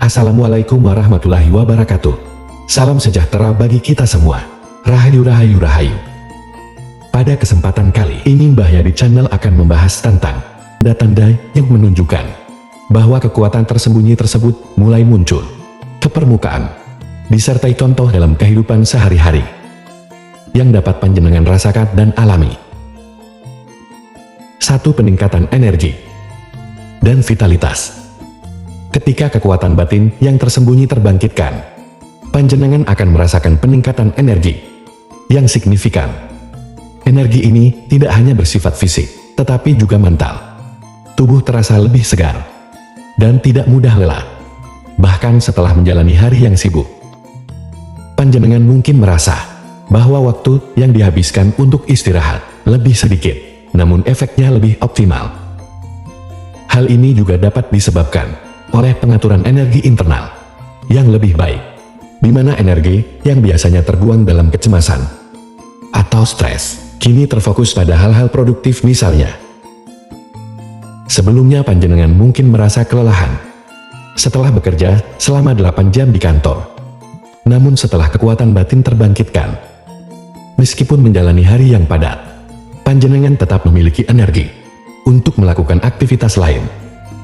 Assalamualaikum warahmatullahi wabarakatuh. Salam sejahtera bagi kita semua. Rahayu rahayu rahayu. Pada kesempatan kali ini Mbah Ya di channel akan membahas tentang tanda-tanda yang menunjukkan bahwa kekuatan tersembunyi tersebut mulai muncul ke permukaan, disertai contoh dalam kehidupan sehari-hari yang dapat panjenengan rasakan dan alami. 1. Peningkatan energi dan vitalitas. Ketika kekuatan batin yang tersembunyi terbangkitkan, panjenengan akan merasakan peningkatan energi yang signifikan. Energi ini tidak hanya bersifat fisik, tetapi juga mental. Tubuh terasa lebih segar dan tidak mudah lelah. Bahkan setelah menjalani hari yang sibuk, panjenengan mungkin merasa bahwa waktu yang dihabiskan untuk istirahat lebih sedikit, namun efeknya lebih optimal. Hal ini juga dapat disebabkan oleh pengaturan energi internal yang lebih baik, di mana energi yang biasanya terbuang dalam kecemasan atau stres, kini terfokus pada hal-hal produktif misalnya. Sebelumnya panjenengan mungkin merasa kelelahan setelah bekerja selama 8 jam di kantor. Namun setelah kekuatan batin terbangkitkan, meskipun menjalani hari yang padat, panjenengan tetap memiliki energi untuk melakukan aktivitas lain,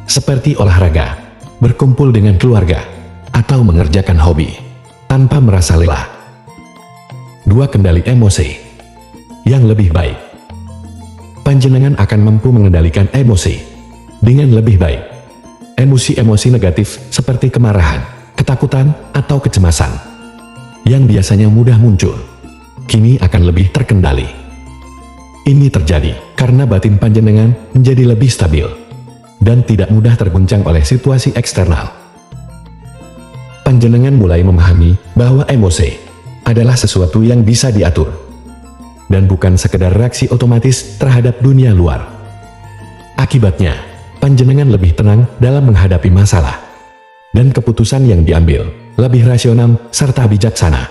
seperti olahraga, berkumpul dengan keluarga, atau mengerjakan hobi, tanpa merasa lelah. 2. Kendali emosi yang lebih baik. Panjenengan akan mampu mengendalikan emosi dengan lebih baik. Emosi-emosi negatif seperti kemarahan, ketakutan, atau kecemasan, yang biasanya mudah muncul, kini akan lebih terkendali. Ini terjadi karena batin panjenengan menjadi lebih stabil dan tidak mudah terguncang oleh situasi eksternal. Panjenengan mulai memahami bahwa emosi adalah sesuatu yang bisa diatur dan bukan sekedar reaksi otomatis terhadap dunia luar. Akibatnya, panjenengan lebih tenang dalam menghadapi masalah dan keputusan yang diambil lebih rasional serta bijaksana.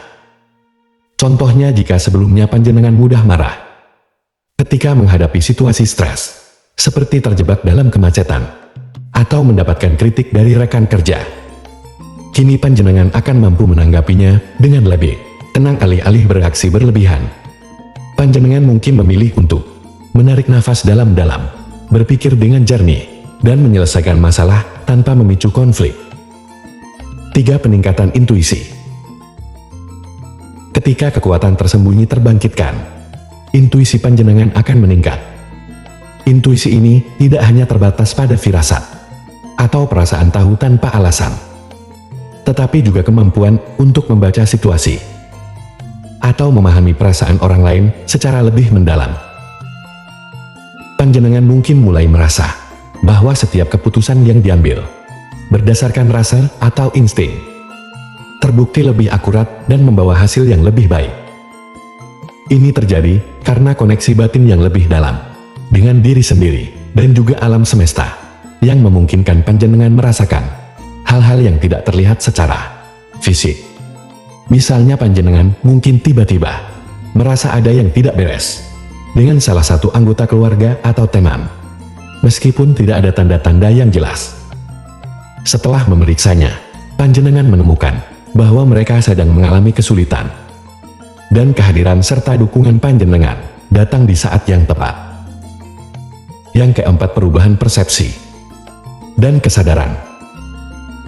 Contohnya, jika sebelumnya panjenengan mudah marah ketika menghadapi situasi stres, seperti terjebak dalam kemacetan atau mendapatkan kritik dari rekan kerja, kini panjenengan akan mampu menanggapinya dengan lebih tenang alih-alih bereaksi berlebihan. Panjenengan mungkin memilih untuk menarik nafas dalam-dalam, berpikir dengan jernih, dan menyelesaikan masalah tanpa memicu konflik. 3. Peningkatan intuisi. Ketika kekuatan tersembunyi terbangkitkan, intuisi panjenengan akan meningkat. Intuisi ini tidak hanya terbatas pada firasat atau perasaan tahu tanpa alasan, tetapi juga kemampuan untuk membaca situasi atau memahami perasaan orang lain secara lebih mendalam. Panjenengan mungkin mulai merasa bahwa setiap keputusan yang diambil berdasarkan rasa atau insting terbukti lebih akurat dan membawa hasil yang lebih baik. Ini terjadi karena koneksi batin yang lebih dalam dengan diri sendiri dan juga alam semesta yang memungkinkan panjenengan merasakan hal-hal yang tidak terlihat secara fisik. Misalnya, panjenengan mungkin tiba-tiba merasa ada yang tidak beres dengan salah satu anggota keluarga atau teman, meskipun tidak ada tanda-tanda yang jelas. Setelah memeriksanya, panjenengan menemukan bahwa mereka sedang mengalami kesulitan, dan kehadiran serta dukungan panjenengan datang di saat yang tepat. Yang keempat, perubahan persepsi dan kesadaran.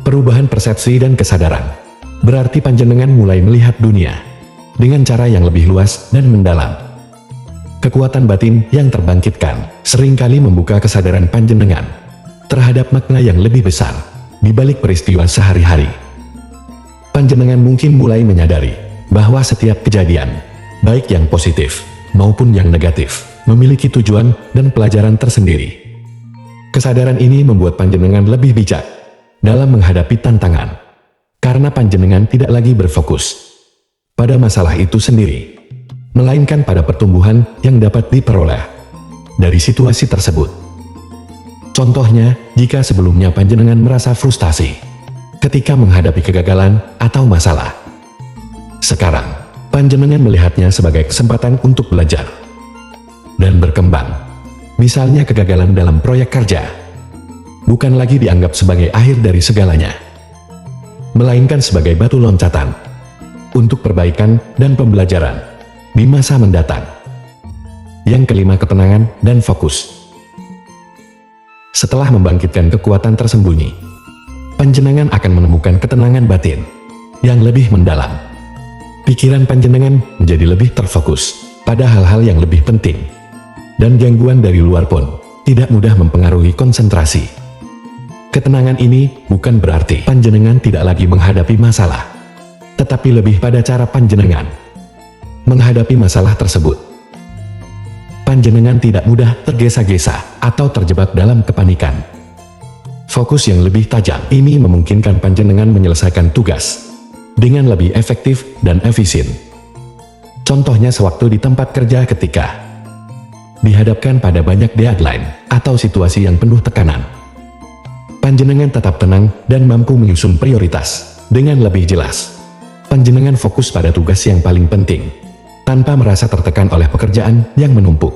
Perubahan persepsi dan kesadaran berarti panjenengan mulai melihat dunia dengan cara yang lebih luas dan mendalam. Kekuatan batin yang terbangkitkan seringkali membuka kesadaran panjenengan terhadap makna yang lebih besar di balik peristiwa sehari-hari. Panjenengan mungkin mulai menyadari bahwa setiap kejadian, baik yang positif maupun yang negatif, memiliki tujuan dan pelajaran tersendiri. Kesadaran ini membuat panjenengan lebih bijak dalam menghadapi tantangan, karena panjenengan tidak lagi berfokus pada masalah itu sendiri, melainkan pada pertumbuhan yang dapat diperoleh dari situasi tersebut. Contohnya, jika sebelumnya panjenengan merasa frustasi ketika menghadapi kegagalan atau masalah, sekarang panjenengan melihatnya sebagai kesempatan untuk belajar dan berkembang. Misalnya, kegagalan dalam proyek kerja bukan lagi dianggap sebagai akhir dari segalanya, melainkan sebagai batu loncatan untuk perbaikan dan pembelajaran di masa mendatang. Yang kelima, ketenangan dan fokus. Setelah membangkitkan kekuatan tersembunyi, panjenengan akan menemukan ketenangan batin yang lebih mendalam. Pikiran panjenengan menjadi lebih terfokus pada hal-hal yang lebih penting, dan gangguan dari luar pun tidak mudah mempengaruhi konsentrasi. Ketenangan ini bukan berarti panjenengan tidak lagi menghadapi masalah, tetapi lebih pada cara panjenengan menghadapi masalah tersebut. Panjenengan tidak mudah tergesa-gesa atau terjebak dalam kepanikan. Fokus yang lebih tajam ini memungkinkan panjenengan menyelesaikan tugas dengan lebih efektif dan efisien. Contohnya sewaktu di tempat kerja ketika dihadapkan pada banyak deadline atau situasi yang penuh tekanan. Panjenengan tetap tenang dan mampu menyusun prioritas dengan lebih jelas. Panjenengan fokus pada tugas yang paling penting, tanpa merasa tertekan oleh pekerjaan yang menumpuk.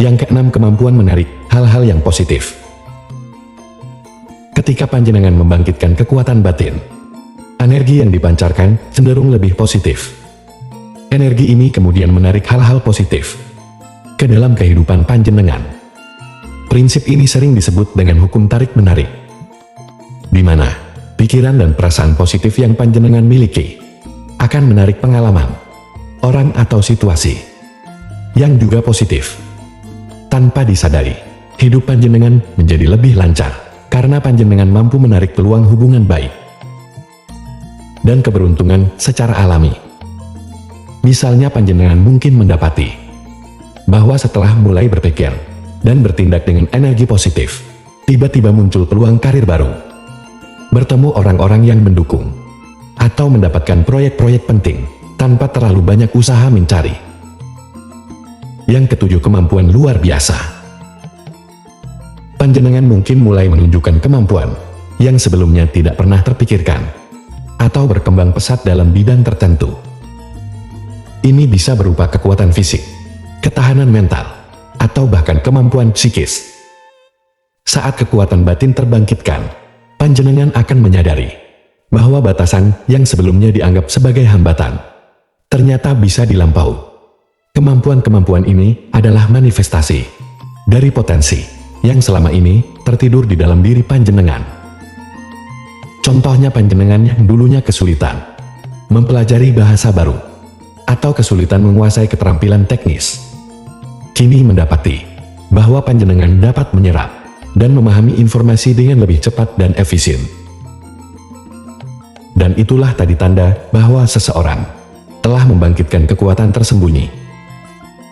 Yang keenam, kemampuan menarik hal-hal yang positif. Ketika panjenengan membangkitkan kekuatan batin, energi yang dipancarkan cenderung lebih positif. Energi ini kemudian menarik hal-hal positif ke dalam kehidupan panjenengan. Prinsip ini sering disebut dengan hukum tarik-menarik, di mana pikiran dan perasaan positif yang panjenengan miliki akan menarik pengalaman, orang atau situasi yang juga positif. Tanpa disadari, hidup panjenengan menjadi lebih lancar karena panjenengan mampu menarik peluang hubungan baik dan keberuntungan secara alami. Misalnya panjenengan mungkin mendapati bahwa setelah mulai berpikir dan bertindak dengan energi positif, tiba-tiba muncul peluang karir baru, bertemu orang-orang yang mendukung, atau mendapatkan proyek-proyek penting tanpa terlalu banyak usaha mencari. Yang ketujuh, kemampuan luar biasa. Panjenengan mungkin mulai menunjukkan kemampuan yang sebelumnya tidak pernah terpikirkan, atau berkembang pesat dalam bidang tertentu. Ini bisa berupa kekuatan fisik, ketahanan mental, atau bahkan kemampuan psikis. Saat kekuatan batin terbangkitkan, panjenengan akan menyadari bahwa batasan yang sebelumnya dianggap sebagai hambatan ternyata bisa dilampaui. Kemampuan-kemampuan ini adalah manifestasi dari potensi yang selama ini tertidur di dalam diri panjenengan. Contohnya, panjenengan yang dulunya kesulitan mempelajari bahasa baru atau kesulitan menguasai keterampilan teknis, kini mendapati bahwa panjenengan dapat menyerap dan memahami informasi dengan lebih cepat dan efisien. Dan itulah tadi tanda bahwa seseorang telah membangkitkan kekuatan tersembunyi.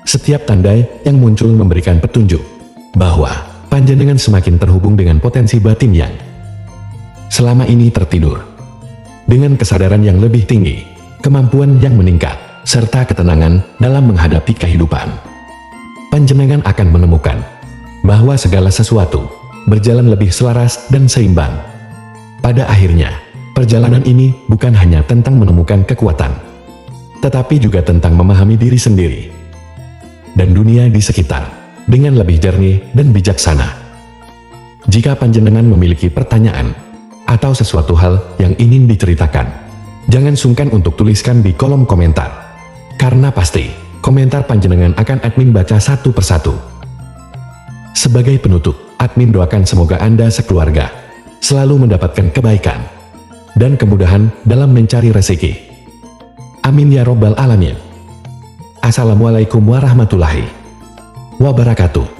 Setiap tanda yang muncul memberikan petunjuk bahwa panjenengan semakin terhubung dengan potensi batin yang selama ini tertidur. Dengan kesadaran yang lebih tinggi, kemampuan yang meningkat, serta ketenangan dalam menghadapi kehidupan, panjenengan akan menemukan bahwa segala sesuatu berjalan lebih selaras dan seimbang. Pada akhirnya, perjalanan ini bukan hanya tentang menemukan kekuatan, tetapi juga tentang memahami diri sendiri dan dunia di sekitar dengan lebih jernih dan bijaksana. Jika panjenengan memiliki pertanyaan atau sesuatu hal yang ingin diceritakan, jangan sungkan untuk tuliskan di kolom komentar, karena pasti komentar panjenengan akan admin baca satu persatu. Sebagai penutup, admin doakan semoga Anda sekeluarga selalu mendapatkan kebaikan dan kemudahan dalam mencari rezeki. Amin ya robbal alamin. Assalamualaikum warahmatullahi wabarakatuh.